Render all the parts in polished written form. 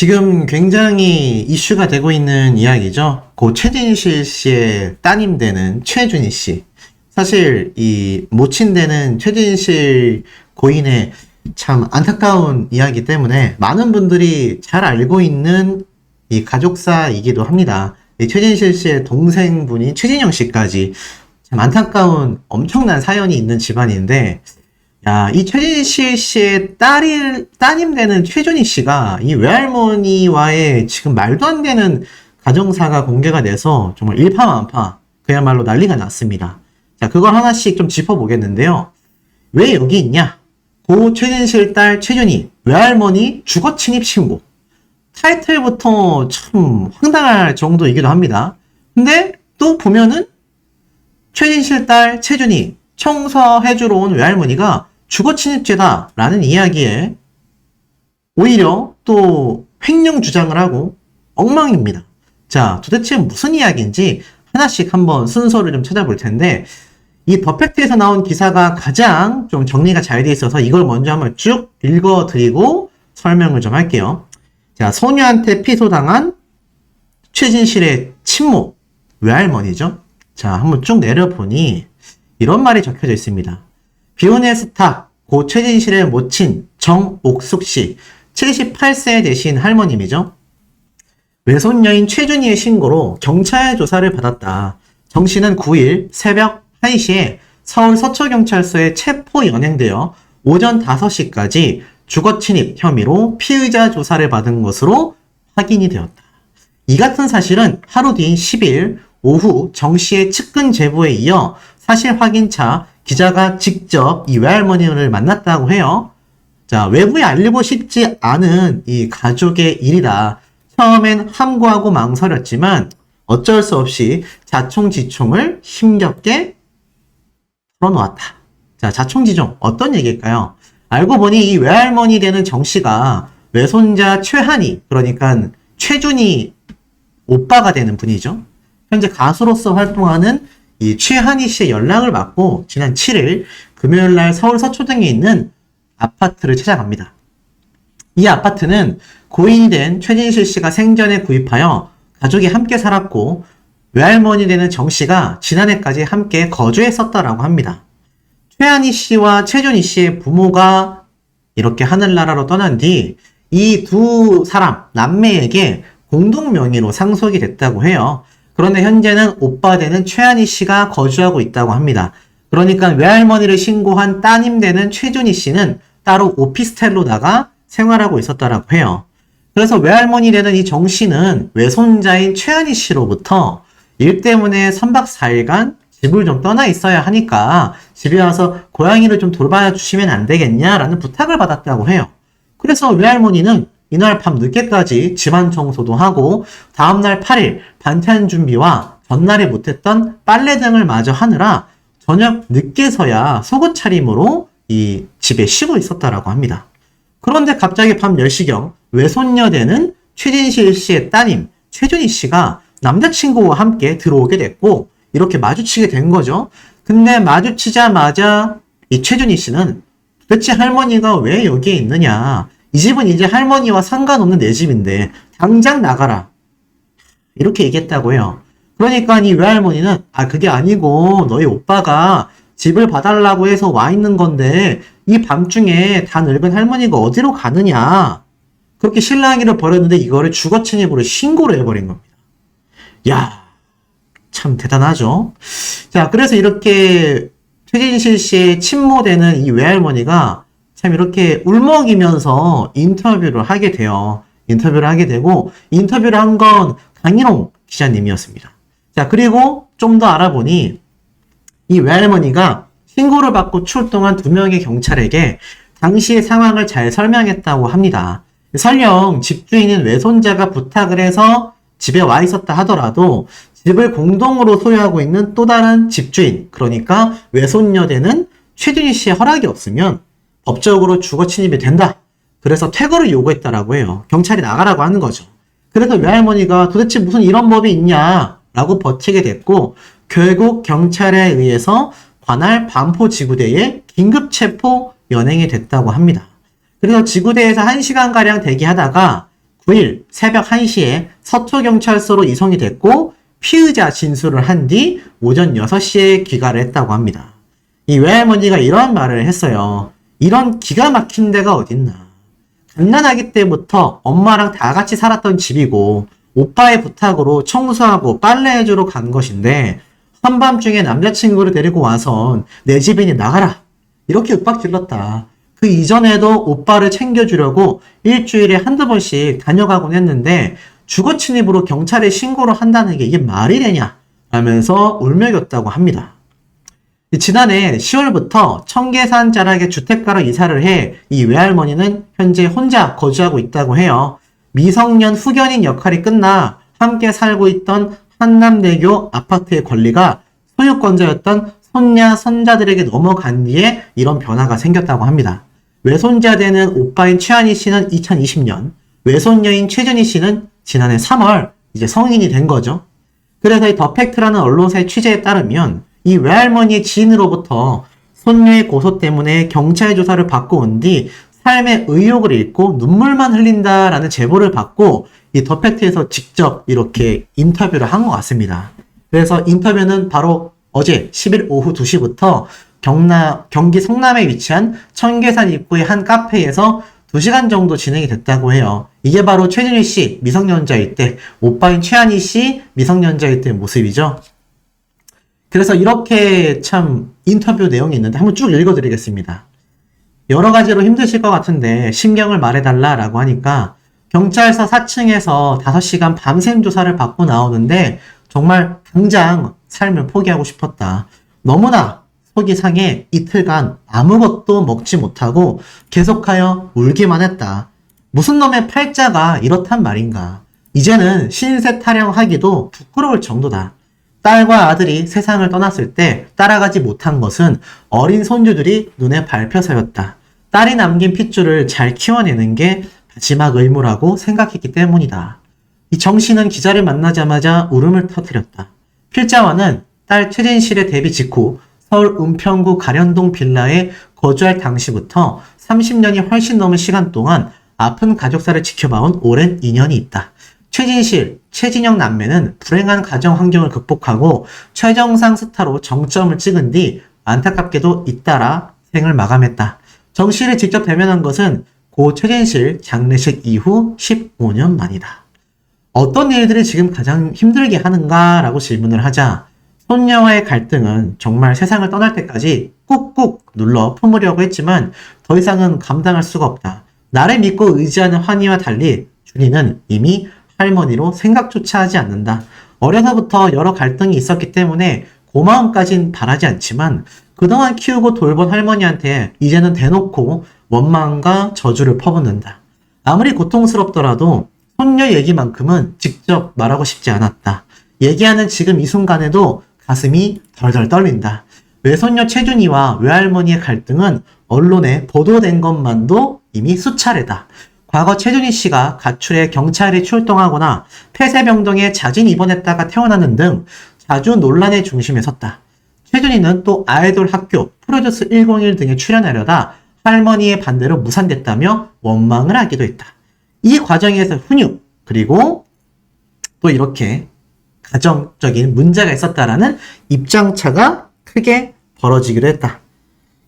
지금 굉장히 이슈가 되고 있는 이야기죠. 고 최진실 씨의 따님 되는 최준희 씨. 사실 이 모친 되는 최진실 고인의 참 안타까운 이야기 때문에 많은 분들이 잘 알고 있는 이 가족사이기도 합니다. 이 최진실 씨의 동생분인 최진영 씨까지 참 안타까운 엄청난 사연이 있는 집안인데, 야, 이 최진실 씨의 따님 되는 최준희 씨가 이 외할머니와의 지금 말도 안 되는 가정사가 공개가 돼서 정말 일파만파 그야말로 난리가 났습니다. 자, 그걸 하나씩 좀 짚어보겠는데요. 왜 여기 있냐? 고 최진실 딸 최준희, 외할머니 주거 침입 신고. 타이틀부터 참 황당할 정도이기도 합니다. 근데 또 보면은 최진실 딸 최준희, 청소해주러 온 외할머니가 주거침입죄다라는 이야기에 오히려 또 횡령 주장을 하고 엉망입니다. 자, 도대체 무슨 이야기인지 하나씩 한번 순서를 좀 찾아볼 텐데, 이 더팩트에서 나온 기사가 가장 좀 정리가 잘 돼 있어서 이걸 먼저 한번 쭉 읽어드리고 설명을 좀 할게요. 자, 소녀한테 피소당한 최진실의 친모, 외할머니죠. 자, 한번 쭉 내려보니 이런 말이 적혀져 있습니다. 비혼의 스타, 고 최진실의 모친 정옥숙 씨, 78세 되신 할머님이죠. 외손녀인 최준희의 신고로 경찰 조사를 받았다. 정 씨는 9일 새벽 1시에 서울 서초경찰서에 체포 연행되어 오전 5시까지 주거침입 혐의로 피의자 조사를 받은 것으로 확인이 되었다. 이 같은 사실은 하루 뒤인 10일 오후 정 씨의 측근 제보에 이어 사실 확인차 기자가 직접 이 외할머니를 만났다고 해요. 자, 외부에 알리고 싶지 않은 이 가족의 일이다. 처음엔 함구하고 망설였지만 어쩔 수 없이 자총지총을 힘겹게 풀어놓았다. 자, 자총지총 어떤 얘기일까요? 알고 보니 이 외할머니 되는 정 씨가 외손자 최한이, 그러니까 최준희 오빠가 되는 분이죠. 현재 가수로서 활동하는 이 최한희 씨의 연락을 받고 지난 7일 금요일 날 서울 서초동에 있는 아파트를 찾아갑니다. 이 아파트는 고인이 된 최진실 씨가 생전에 구입하여 가족이 함께 살았고 외할머니 되는 정 씨가 지난해까지 함께 거주했었다라고 합니다. 최한희 씨와 최준희 씨의 부모가 이렇게 하늘나라로 떠난 뒤 이 두 사람, 남매에게 공동 명의로 상속이 됐다고 해요. 그런데 현재는 오빠 되는 최한희 씨가 거주하고 있다고 합니다. 그러니까 외할머니를 신고한 따님 되는 최준희 씨는 따로 오피스텔로다가 생활하고 있었다라고 해요. 그래서 외할머니 되는 이 정 씨는 외손자인 최한희 씨로부터 일 때문에 3박 4일간 집을 좀 떠나 있어야 하니까 집에 와서 고양이를 좀 돌봐 주시면 안 되겠냐라는 부탁을 받았다고 해요. 그래서 외할머니는 이날 밤 늦게까지 집안 청소도 하고 다음날 8일 반찬 준비와 전날에 못했던 빨래 등을 마저 하느라 저녁 늦게서야 속옷 차림으로 이 집에 쉬고 있었다라고 합니다. 그런데 갑자기 밤 10시경 외손녀 되는 최진실 씨의 따님 최준희 씨가 남자친구와 함께 들어오게 됐고 이렇게 마주치게 된 거죠. 근데 마주치자마자 이 최준희 씨는 도대체 할머니가 왜 여기에 있느냐, 이 집은 이제 할머니와 상관없는 내 집인데 당장 나가라, 이렇게 얘기했다고 해요. 그러니까 이 외할머니는 그게 아니고 너희 오빠가 집을 봐달라고 해서 와 있는 건데 이 밤중에 다 늙은 할머니가 어디로 가느냐, 그렇게 실랑이를 벌였는데 이거를 주거침입으로 신고를 해버린 겁니다. 야, 참 대단하죠. 자, 그래서 이렇게 최진실 씨의 친모되는 이 외할머니가 참 이렇게 울먹이면서 인터뷰를 하게 돼요. 인터뷰를 하게 되고 인터뷰를 한 건 강인홍 기자님이었습니다. 자, 그리고 좀 더 알아보니 이 외할머니가 신고를 받고 출동한 2명의 경찰에게 당시의 상황을 잘 설명했다고 합니다. 설령 집주인인 외손자가 부탁을 해서 집에 와 있었다 하더라도 집을 공동으로 소유하고 있는 또 다른 집주인, 그러니까 외손녀 되는 최준희 씨의 허락이 없으면 법적으로 주거 침입이 된다. 그래서 퇴거를 요구했다라고 해요. 경찰이 나가라고 하는 거죠. 그래서 외할머니가 도대체 무슨 이런 법이 있냐라고 버티게 됐고 결국 경찰에 의해서 관할 반포지구대에 긴급 체포 연행이 됐다고 합니다. 그래서 지구대에서 1시간가량 대기하다가 9일 새벽 1시에 서초경찰서로 이송이 됐고 피의자 진술을 한 뒤 오전 6시에 귀가를 했다고 합니다. 이 외할머니가 이런 말을 했어요. 이런 기가 막힌 데가 어딨나. 갓난아기 때부터 엄마랑 다 같이 살았던 집이고 오빠의 부탁으로 청소하고 빨래해주러 간 것인데 한밤중에 남자친구를 데리고 와선 내 집이니 나가라. 이렇게 윽박질렀다. 그 이전에도 오빠를 챙겨주려고 일주일에 한두 번씩 다녀가곤 했는데 주거 침입으로 경찰에 신고를 한다는 게 이게 말이 되냐 하면서 울먹였다고 합니다. 지난해 10월부터 청계산 자락에 주택가로 이사를 해 이 외할머니는 현재 혼자 거주하고 있다고 해요. 미성년 후견인 역할이 끝나 함께 살고 있던 한남대교 아파트의 권리가 소유권자였던 손냐, 손자들에게 넘어간 뒤에 이런 변화가 생겼다고 합니다. 외손자 되는 오빠인 최한희 씨는 2020년, 외손녀인 최준희 씨는 지난해 3월 이제 성인이 된 거죠. 그래서 이 더팩트라는 언론사의 취재에 따르면 이 외할머니의 지인으로부터 손녀의 고소 때문에 경찰 조사를 받고 온 뒤 삶의 의욕을 잃고 눈물만 흘린다라는 제보를 받고 이 더팩트에서 직접 이렇게 인터뷰를 한 것 같습니다. 그래서 인터뷰는 바로 어제 10일 오후 2시부터 경기 성남에 위치한 청계산 입구의 한 카페에서 2시간 정도 진행이 됐다고 해요. 이게 바로 최준희 씨 미성년자일 때, 오빠인 최한희 씨 미성년자일 때의 모습이죠. 그래서 이렇게 참 인터뷰 내용이 있는데 한번 쭉 읽어드리겠습니다. 여러 가지로 힘드실 것 같은데 심경을 말해달라라고 하니까 경찰서 4층에서 5시간 밤샘 조사를 받고 나오는데 정말 당장 삶을 포기하고 싶었다. 너무나 속이 상해 이틀간 아무것도 먹지 못하고 계속하여 울기만 했다. 무슨 놈의 팔자가 이렇단 말인가. 이제는 신세 타령하기도 부끄러울 정도다. 딸과 아들이 세상을 떠났을 때 따라가지 못한 것은 어린 손주들이 눈에 밟혀서였다. 딸이 남긴 핏줄을 잘 키워내는 게 마지막 의무라고 생각했기 때문이다. 이 정씨는 기자를 만나자마자 울음을 터뜨렸다. 필자와는 딸 최진실의 데뷔 직후 서울 은평구 가련동 빌라에 거주할 당시부터 30년이 훨씬 넘은 시간 동안 아픈 가족사를 지켜봐온 오랜 인연이 있다. 최진실, 최진영 남매는 불행한 가정 환경을 극복하고 최정상 스타로 정점을 찍은 뒤 안타깝게도 잇따라 생을 마감했다. 정 씨를 직접 대면한 것은 고 최진실 장례식 이후 15년 만이다. 어떤 일들이 지금 가장 힘들게 하는가? 라고 질문을 하자 손녀와의 갈등은 정말 세상을 떠날 때까지 꾹꾹 눌러 품으려고 했지만 더 이상은 감당할 수가 없다. 나를 믿고 의지하는 환희와 달리 준이는 이미 할머니로 생각조차 하지 않는다. 어려서부터 여러 갈등이 있었기 때문에 고마움까진 바라지 않지만 그동안 키우고 돌본 할머니한테 이제는 대놓고 원망과 저주를 퍼붓는다. 아무리 고통스럽더라도 손녀 얘기만큼은 직접 말하고 싶지 않았다. 얘기하는 지금 이 순간에도 가슴이 덜덜 떨린다. 외손녀 최준이와 외할머니의 갈등은 언론에 보도된 것만도 이미 수차례다. 과거 최준희 씨가 가출해 경찰에 출동하거나 폐쇄병동에 자진 입원했다가 태어나는 등 자주 논란의 중심에 섰다. 최준희는 또 아이돌 학교 프로듀스 101 등에 출연하려다 할머니의 반대로 무산됐다며 원망을 하기도 했다. 이 과정에서 훈육 그리고 또 이렇게 가정적인 문제가 있었다라는 입장차가 크게 벌어지기도 했다.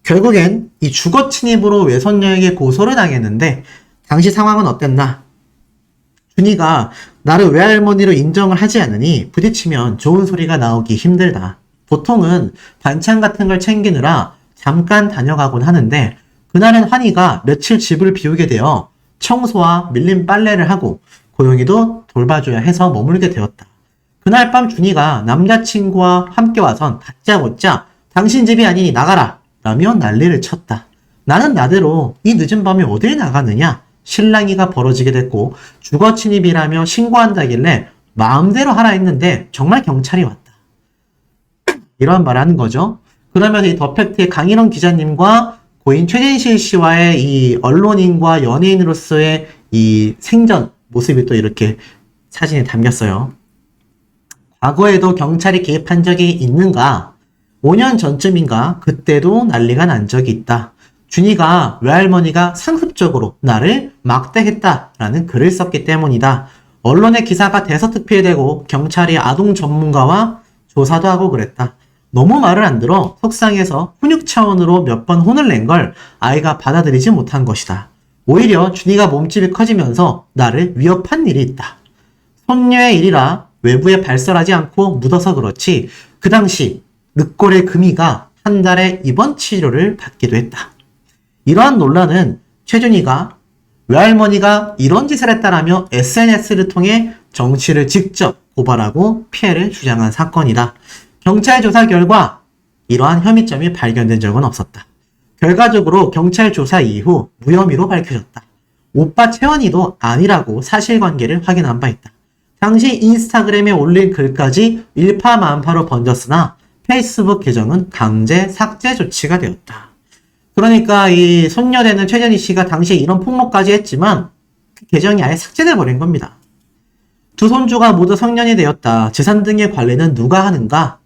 결국엔 이 주거 침입으로 외손녀에게 고소를 당했는데 당시 상황은 어땠나? 준이가 나를 외할머니로 인정을 하지 않으니 부딪히면 좋은 소리가 나오기 힘들다. 보통은 반찬 같은 걸 챙기느라 잠깐 다녀가곤 하는데 그날은 환희가 며칠 집을 비우게 되어 청소와 밀린 빨래를 하고 고용이도 돌봐줘야 해서 머물게 되었다. 그날 밤 준이가 남자친구와 함께 와선 다짜고짜 당신 집이 아니니 나가라 라며 난리를 쳤다. 나는 나대로 이 늦은 밤에 어딜 나가느냐? 실랑이가 벌어지게 됐고 주거 침입이라며 신고한다길래 마음대로 하라 했는데 정말 경찰이 왔다. 이런 말을 하는 거죠. 그러면서 이 더팩트의 강인원 기자님과 고인 최진실 씨와의 이 언론인과 연예인으로서의 이 생전 모습이 또 이렇게 사진에 담겼어요. 과거에도 경찰이 개입한 적이 있는가? 5년 전쯤인가? 그때도 난리가 난 적이 있다. 준이가 외할머니가 상습적으로 나를 막대했다라는 글을 썼기 때문이다. 언론의 기사가 대서특필되고 경찰이 아동 전문가와 조사도 하고 그랬다. 너무 말을 안 들어 속상해서 훈육 차원으로 몇 번 혼을 낸 걸 아이가 받아들이지 못한 것이다. 오히려 준이가 몸집이 커지면서 나를 위협한 일이 있다. 손녀의 일이라 외부에 발설하지 않고 묻어서 그렇지 그 당시 늑골의 금이가 한 달에 입원 치료를 받기도 했다. 이러한 논란은 최준이가 외할머니가 이런 짓을 했다라며 SNS를 통해 정씨를 직접 고발하고 피해를 주장한 사건이다. 경찰 조사 결과 이러한 혐의점이 발견된 적은 없었다. 결과적으로 경찰 조사 이후 무혐의로 밝혀졌다. 오빠 채원이도 아니라고 사실관계를 확인한 바 있다. 당시 인스타그램에 올린 글까지 일파만파로 번졌으나 페이스북 계정은 강제 삭제 조치가 되었다. 그러니까 이 손녀되는 최전희 씨가 당시에 이런 폭로까지 했지만 그 계정이 아예 삭제돼 버린 겁니다. 두 손주가 모두 성년이 되었다. 재산 등의 관리는 누가 하는가?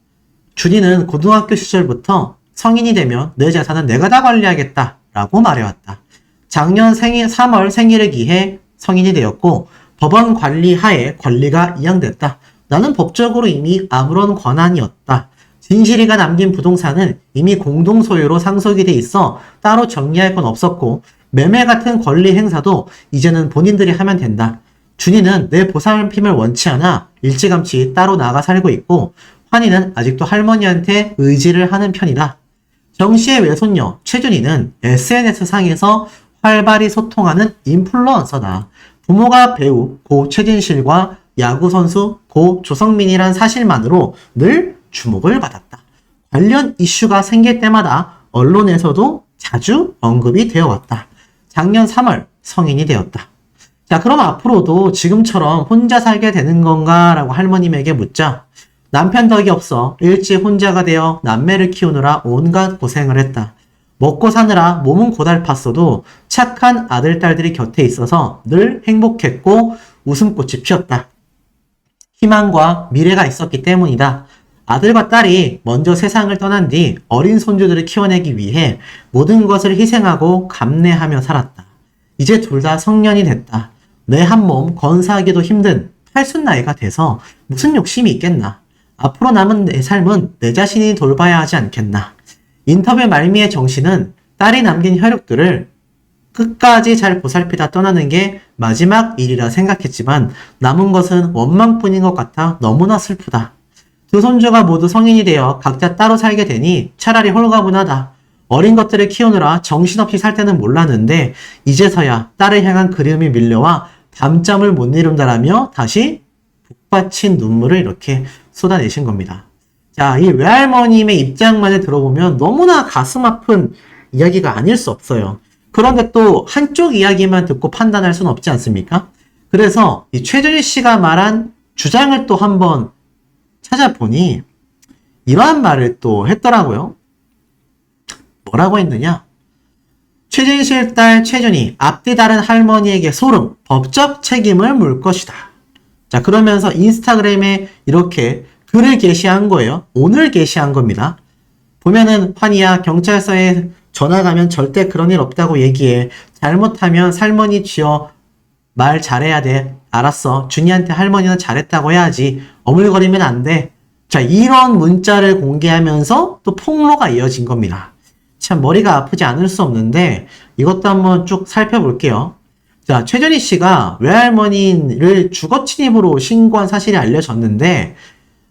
준이는 고등학교 시절부터 성인이 되면 내 재산은 내가 다 관리하겠다 라고 말해왔다. 작년 3월 생일을 기해 성인이 되었고 법원 관리 하에 권리가 이양됐다. 나는 법적으로 이미 아무런 권한이었다. 진실이가 남긴 부동산은 이미 공동소유로 상속이 돼 있어 따로 정리할 건 없었고 매매 같은 권리 행사도 이제는 본인들이 하면 된다. 준이는 내 보살핌을 원치 않아 일찌감치 따로 나가 살고 있고 환희는 아직도 할머니한테 의지를 하는 편이다. 정씨의 외손녀 최준이는 SNS상에서 활발히 소통하는 인플루언서다. 부모가 배우 고 최진실과 야구선수 고 조성민이란 사실만으로 늘 주목을 받았다. 관련 이슈가 생길 때마다 언론에서도 자주 언급이 되어 왔다. 작년 3월 성인이 되었다. 자, 그럼 앞으로도 지금처럼 혼자 살게 되는 건가? 라고 할머님에게 묻자 남편 덕이 없어 일찍 혼자가 되어 남매를 키우느라 온갖 고생을 했다. 먹고 사느라 몸은 고달팠어도 착한 아들, 딸들이 곁에 있어서 늘 행복했고 웃음꽃이 피었다. 희망과 미래가 있었기 때문이다. 아들과 딸이 먼저 세상을 떠난 뒤 어린 손주들을 키워내기 위해 모든 것을 희생하고 감내하며 살았다. 이제 둘 다 성년이 됐다. 내 한 몸 건사하기도 힘든 팔순 나이가 돼서 무슨 욕심이 있겠나. 앞으로 남은 내 삶은 내 자신이 돌봐야 하지 않겠나. 인터뷰 말미에 정씨는 딸이 남긴 혈육들을 끝까지 잘 보살피다 떠나는 게 마지막 일이라 생각했지만 남은 것은 원망뿐인 것 같아 너무나 슬프다. 두 손주가 모두 성인이 되어 각자 따로 살게 되니 차라리 홀가분하다. 어린 것들을 키우느라 정신없이 살 때는 몰랐는데 이제서야 딸을 향한 그리움이 밀려와 밤잠을 못 이룬다라며 다시 북받친 눈물을 이렇게 쏟아내신 겁니다. 자, 이 외할머님의 입장만을 들어보면 너무나 가슴 아픈 이야기가 아닐 수 없어요. 그런데 또 한쪽 이야기만 듣고 판단할 수는 없지 않습니까? 그래서 이 최준희 씨가 말한 주장을 또 한번 찾아보니 이러한 말을 또 했더라고요. 뭐라고 했느냐? 최진실 딸 최준희 앞뒤 다른 할머니에게 소름, 법적 책임을 물 것이다. 자, 그러면서 인스타그램에 이렇게 글을 게시한 거예요. 오늘 게시한 겁니다. 보면은 환희야 경찰서에 전화 가면 절대 그런 일 없다고 얘기해. 잘못하면 살머니 쥐어 말 잘해야 돼. 알았어. 준이한테 할머니는 잘했다고 해야지. 어물거리면 안 돼. 자, 이런 문자를 공개하면서 또 폭로가 이어진 겁니다. 참 머리가 아프지 않을 수 없는데 이것도 한번 쭉 살펴볼게요. 자, 최준희 씨가 외할머니를 주거 침입으로 신고한 사실이 알려졌는데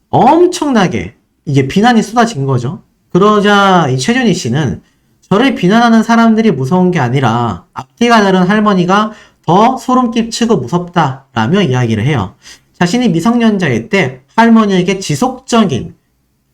엄청나게 이게 비난이 쏟아진 거죠. 그러자 이 최준희 씨는 저를 비난하는 사람들이 무서운 게 아니라 앞뒤가 다른 할머니가 더 소름 끼치고 무섭다라며 이야기를 해요. 자신이 미성년자일 때 할머니에게 지속적인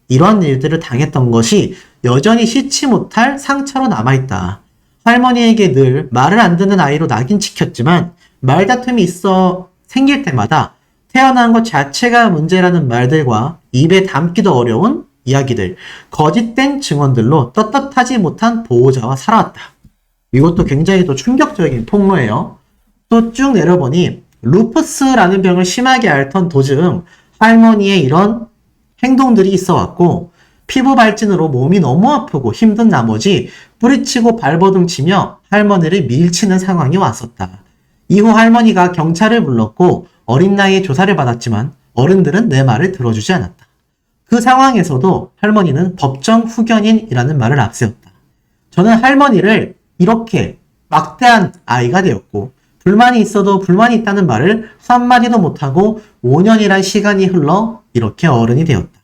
이런 일들을 당했던 것이 여전히 씻지 못할 상처로 남아있다. 할머니에게 늘 말을 안 듣는 아이로 낙인 찍혔지만 말다툼이 있어 생길 때마다 태어난 것 자체가 문제라는 말들과 입에 담기도 어려운 이야기들, 거짓된 증언들로 떳떳하지 못한 보호자와 살아왔다. 이것도 굉장히 또 충격적인 폭로예요. 또 쭉 내려보니 루푸스라는 병을 심하게 앓던 도중 할머니의 이런 행동들이 있어 왔고 피부 발진으로 몸이 너무 아프고 힘든 나머지 뿌리치고 발버둥치며 할머니를 밀치는 상황이 왔었다. 이후 할머니가 경찰을 불렀고 어린 나이에 조사를 받았지만 어른들은 내 말을 들어주지 않았다. 그 상황에서도 할머니는 법정 후견인이라는 말을 앞세웠다. 저는 할머니를 이렇게 막대한 아이가 되었고 불만이 있어도 불만이 있다는 말을 한마디도 못하고 5년이란 시간이 흘러 이렇게 어른이 되었다.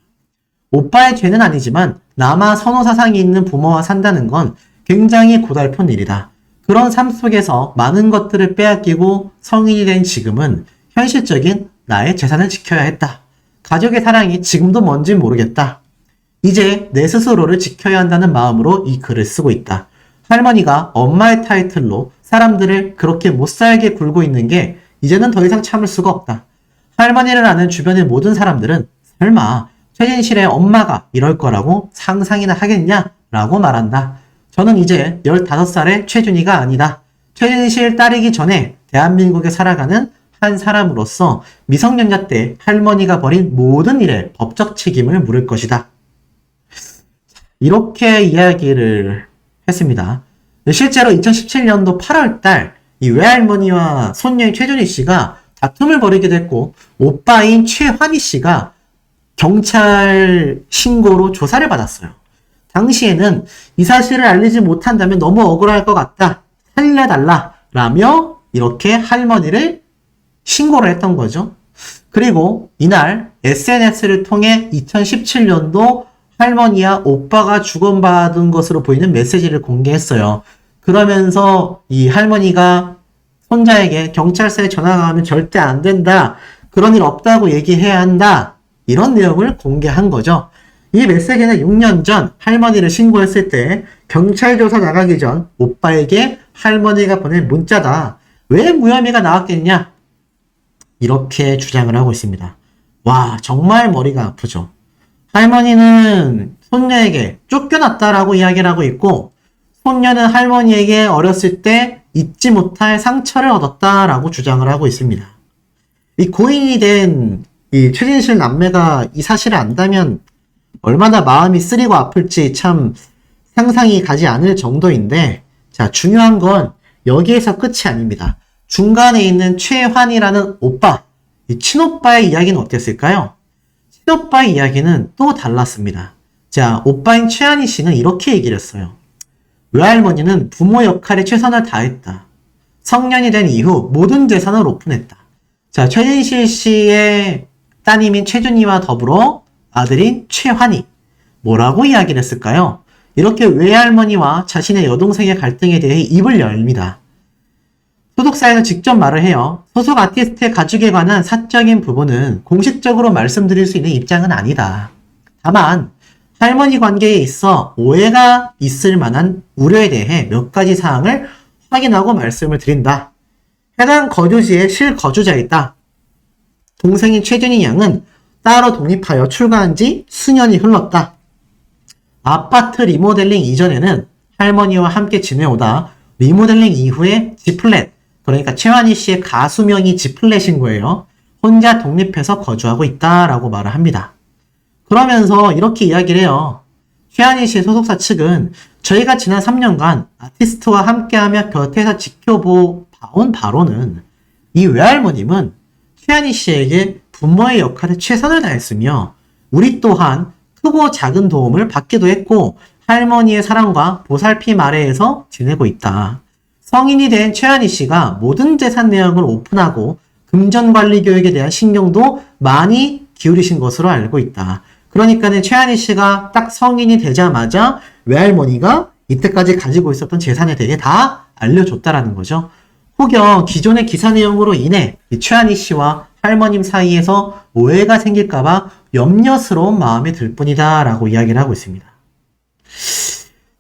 오빠의 죄는 아니지만 남아 선호 사상이 있는 부모와 산다는 건 굉장히 고달픈 일이다. 그런 삶 속에서 많은 것들을 빼앗기고 성인이 된 지금은 현실적인 나의 재산을 지켜야 했다. 가족의 사랑이 지금도 뭔지 모르겠다. 이제 내 스스로를 지켜야 한다는 마음으로 이 글을 쓰고 있다. 할머니가 엄마의 타이틀로 사람들을 그렇게 못살게 굴고 있는 게 이제는 더 이상 참을 수가 없다. 할머니를 아는 주변의 모든 사람들은 설마 최진실의 엄마가 이럴 거라고 상상이나 하겠냐? 라고 말한다. 저는 이제 15살의 최준이가 아니다. 최진실 딸이기 전에 대한민국에 살아가는 한 사람으로서 미성년자 때 할머니가 벌인 모든 일에 법적 책임을 물을 것이다. 이렇게 이야기를 했습니다. 실제로 2017년도 8월달 이 외할머니와 손녀인 최준희 씨가 다툼을 벌이게 됐고 오빠인 최환희 씨가 경찰 신고로 조사를 받았어요. 당시에는 이 사실을 알리지 못한다면 너무 억울할 것 같다. 살려달라. 라며 이렇게 할머니를 신고를 했던 거죠. 그리고 이날 SNS를 통해 2017년도 할머니와 오빠가 주고받은 것으로 보이는 메시지를 공개했어요. 그러면서 이 할머니가 손자에게 경찰서에 전화가 오면 절대 안 된다. 그런 일 없다고 얘기해야 한다. 이런 내용을 공개한 거죠. 이 메시지는 6년 전 할머니를 신고했을 때 경찰 조사 나가기 전 오빠에게 할머니가 보낸 문자다. 왜 무혐의가 나왔겠냐? 이렇게 주장을 하고 있습니다. 와, 정말 머리가 아프죠. 할머니는 손녀에게 쫓겨났다라고 이야기를 하고 있고 손녀는 할머니에게 어렸을 때 잊지 못할 상처를 얻었다라고 주장을 하고 있습니다. 이 고인이 된 이 최진실 남매가 이 사실을 안다면 얼마나 마음이 쓰리고 아플지 참 상상이 가지 않을 정도인데, 자, 중요한 건 여기에서 끝이 아닙니다. 중간에 있는 최환이라는 오빠, 이 친오빠의 이야기는 어땠을까요? 친오빠의 이야기는 또 달랐습니다. 자, 오빠인 최환희 씨는 이렇게 얘기를 했어요. 외할머니는 부모 역할에 최선을 다했다. 성년이 된 이후 모든 재산을 오픈했다. 자, 최진실 씨의 따님인 최준희와 더불어 아들인 최환희. 뭐라고 이야기를 했을까요? 이렇게 외할머니와 자신의 여동생의 갈등에 대해 입을 열립니다. 소속사에서 직접 말을 해요. 소속 아티스트의 가족에 관한 사적인 부분은 공식적으로 말씀드릴 수 있는 입장은 아니다. 다만 할머니 관계에 있어 오해가 있을 만한 우려에 대해 몇 가지 사항을 확인하고 말씀을 드린다. 해당 거주지에 실거주자에 있다. 동생인 최준희 양은 따로 독립하여 출가한 지 수년이 흘렀다. 아파트 리모델링 이전에는 할머니와 함께 지내오다 리모델링 이후에 G플랫, 그러니까 최환희 씨의 가수명이 G플랫인 거예요. 혼자 독립해서 거주하고 있다라고 말을 합니다. 그러면서 이렇게 이야기를 해요. 최환희 씨의 소속사 측은 저희가 지난 3년간 아티스트와 함께하며 곁에서 지켜봐온 바로는 이 외할머님은 최환희 씨에게 부모의 역할에 최선을 다했으며 우리 또한 크고 작은 도움을 받기도 했고 할머니의 사랑과 보살핌 아래에서 지내고 있다. 성인이 된 최환희 씨가 모든 재산 내역을 오픈하고 금전관리 교육에 대한 신경도 많이 기울이신 것으로 알고 있다. 그러니까는 최환희 씨가 딱 성인이 되자마자 외할머니가 이때까지 가지고 있었던 재산에 대해 다 알려줬다라는 거죠. 혹여 기존의 기사 내용으로 인해 최환희 씨와 할머님 사이에서 오해가 생길까봐 염려스러운 마음이 들 뿐이다 라고 이야기를 하고 있습니다.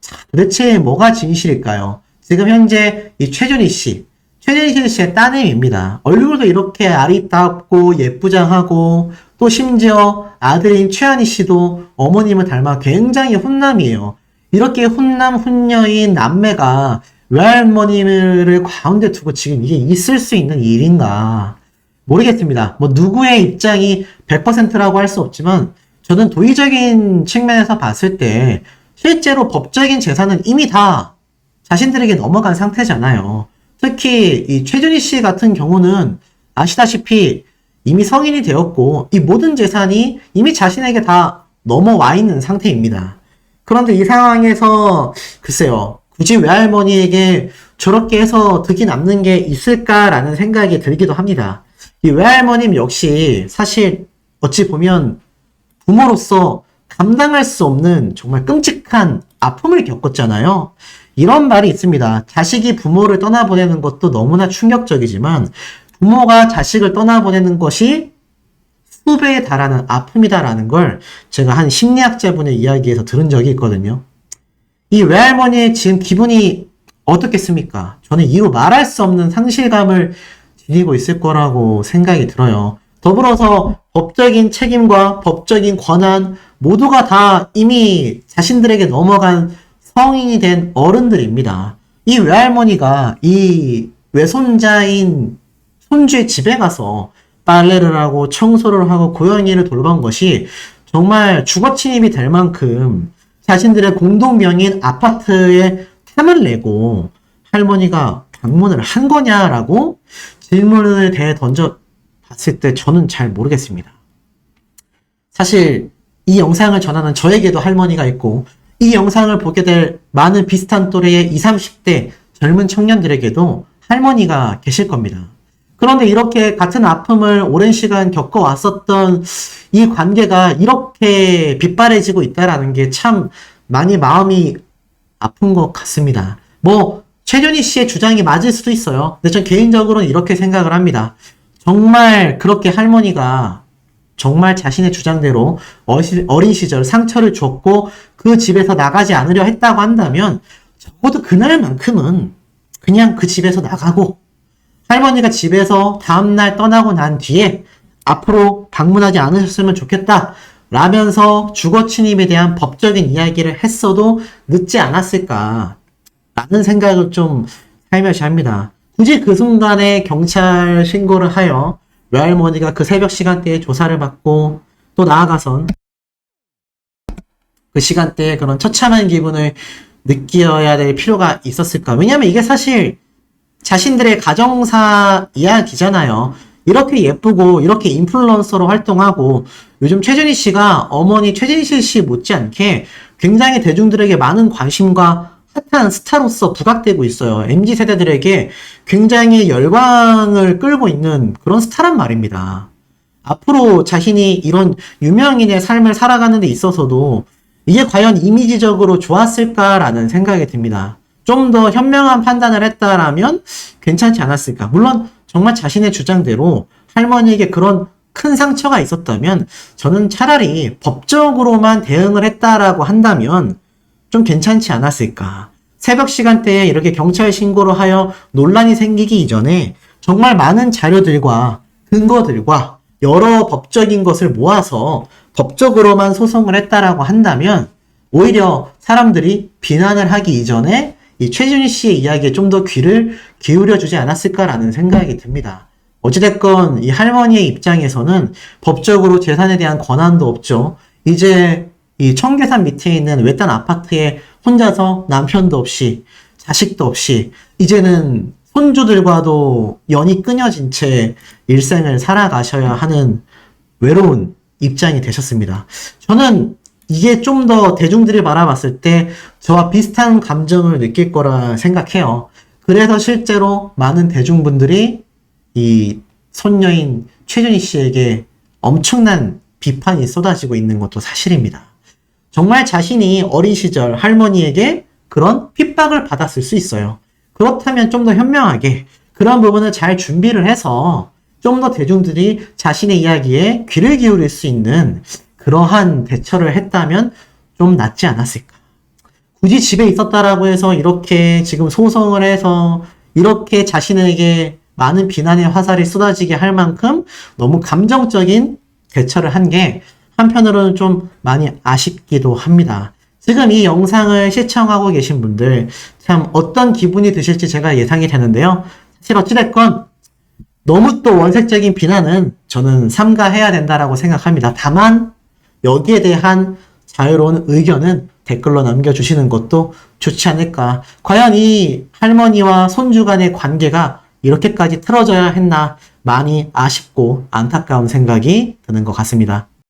자, 도대체 뭐가 진실일까요? 지금 현재 이 최준희 씨, 최진실 씨의 따님입니다. 얼굴도 이렇게 아리따고 예쁘장하고 또 심지어 아들인 최환희 씨도 어머님을 닮아 굉장히 훈남이에요. 이렇게 훈남 훈녀인 남매가 외할머니를 가운데 두고 지금 이게 있을 수 있는 일인가 모르겠습니다. 뭐 누구의 입장이 100%라고 할 수 없지만 저는 도의적인 측면에서 봤을 때 실제로 법적인 재산은 이미 다 자신들에게 넘어간 상태잖아요. 특히 이 최준희 씨 같은 경우는 아시다시피 이미 성인이 되었고 이 모든 재산이 이미 자신에게 다 넘어와 있는 상태입니다. 그런데 이 상황에서 글쎄요, 굳이 외할머니에게 저렇게 해서 득이 남는 게 있을까라는 생각이 들기도 합니다. 이 외할머님 역시 사실 어찌 보면 부모로서 감당할 수 없는 정말 끔찍한 아픔을 겪었잖아요. 이런 말이 있습니다. 자식이 부모를 떠나보내는 것도 너무나 충격적이지만 부모가 자식을 떠나보내는 것이 수배에 달하는 아픔이다라는 걸 제가 한 심리학자분의 이야기에서 들은 적이 있거든요. 이 외할머니의 지금 기분이 어떻겠습니까? 저는 이루 말할 수 없는 상실감을 지니고 있을 거라고 생각이 들어요. 더불어서 법적인 책임과 법적인 권한 모두가 다 이미 자신들에게 넘어간 성인이 된 어른들입니다. 이 외할머니가 이 외손자인 손주의 집에 가서 빨래를 하고 청소를 하고 고양이를 돌본 것이 정말 주거 침입이 될 만큼 자신들의 공동명의인 아파트에 탐을 내고 할머니가 방문을 한 거냐라고 질문을 던져 봤을 때 저는 잘 모르겠습니다. 사실 이 영상을 전하는 저에게도 할머니가 있고 이 영상을 보게 될 많은 비슷한 또래의 20, 30대 젊은 청년들에게도 할머니가 계실 겁니다. 그런데 이렇게 같은 아픔을 오랜 시간 겪어왔었던 이 관계가 이렇게 빗바래지고 있다라는 게 참 많이 마음이 아픈 것 같습니다. 뭐 최준희 씨의 주장이 맞을 수도 있어요. 근데 전 개인적으로는 이렇게 생각을 합니다. 정말 그렇게 할머니가 정말 자신의 주장대로 어린 시절 상처를 줬고 그 집에서 나가지 않으려 했다고 한다면 적어도 그날만큼은 그냥 그 집에서 나가고 할머니가 집에서 다음날 떠나고 난 뒤에 앞으로 방문하지 않으셨으면 좋겠다 라면서 주거 침입에 대한 법적인 이야기를 했어도 늦지 않았을까 라는 생각을 좀 살며시 합니다. 굳이 그 순간에 경찰 신고를 하여 외할머니가 그 새벽 시간대에 조사를 받고 또 나아가선 그 시간대에 그런 처참한 기분을 느껴야 될 필요가 있었을까? 왜냐면 이게 사실 자신들의 가정사 이야기잖아요. 이렇게 예쁘고 이렇게 인플루언서로 활동하고 요즘 최준희 씨가 어머니 최진실 씨 못지않게 굉장히 대중들에게 많은 관심과 핫한 스타로서 부각되고 있어요. MZ세대들에게 굉장히 열광을 끌고 있는 그런 스타란 말입니다. 앞으로 자신이 이런 유명인의 삶을 살아가는 데 있어서도 이게 과연 이미지적으로 좋았을까라는 생각이 듭니다. 좀 더 현명한 판단을 했다라면 괜찮지 않았을까. 물론 정말 자신의 주장대로 할머니에게 그런 큰 상처가 있었다면 저는 차라리 법적으로만 대응을 했다라고 한다면 좀 괜찮지 않았을까. 새벽 시간대에 이렇게 경찰 신고를 하여 논란이 생기기 이전에 정말 많은 자료들과 근거들과 여러 법적인 것을 모아서 법적으로만 소송을 했다라고 한다면 오히려 사람들이 비난을 하기 이전에 이 최준희 씨의 이야기에 좀 더 귀를 기울여 주지 않았을까라는 생각이 듭니다. 어찌됐건 이 할머니의 입장에서는 법적으로 재산에 대한 권한도 없죠. 이제 이 청계산 밑에 있는 외딴 아파트에 혼자서 남편도 없이 자식도 없이 이제는 손주들과도 연이 끊어진 채 일생을 살아가셔야 하는 외로운 입장이 되셨습니다. 저는 이게 좀 더 대중들이 바라봤을 때 저와 비슷한 감정을 느낄 거라 생각해요. 그래서 실제로 많은 대중분들이 이 손녀인 최준희 씨에게 엄청난 비판이 쏟아지고 있는 것도 사실입니다. 정말 자신이 어린 시절 할머니에게 그런 핍박을 받았을 수 있어요. 그렇다면 좀 더 현명하게 그런 부분을 잘 준비를 해서 좀 더 대중들이 자신의 이야기에 귀를 기울일 수 있는 그러한 대처를 했다면 좀 낫지 않았을까. 굳이 집에 있었다라고 해서 이렇게 지금 소송을 해서 이렇게 자신에게 많은 비난의 화살이 쏟아지게 할 만큼 너무 감정적인 대처를 한 게 한편으로는 좀 많이 아쉽기도 합니다. 지금 이 영상을 시청하고 계신 분들 참 어떤 기분이 드실지 제가 예상이 되는데요. 사실 어찌됐건 너무 또 원색적인 비난은 저는 삼가해야 된다라고 생각합니다. 다만 여기에 대한 자유로운 의견은 댓글로 남겨주시는 것도 좋지 않을까. 과연 이 할머니와 손주 간의 관계가 이렇게까지 틀어져야 했나 많이 아쉽고 안타까운 생각이 드는 것 같습니다.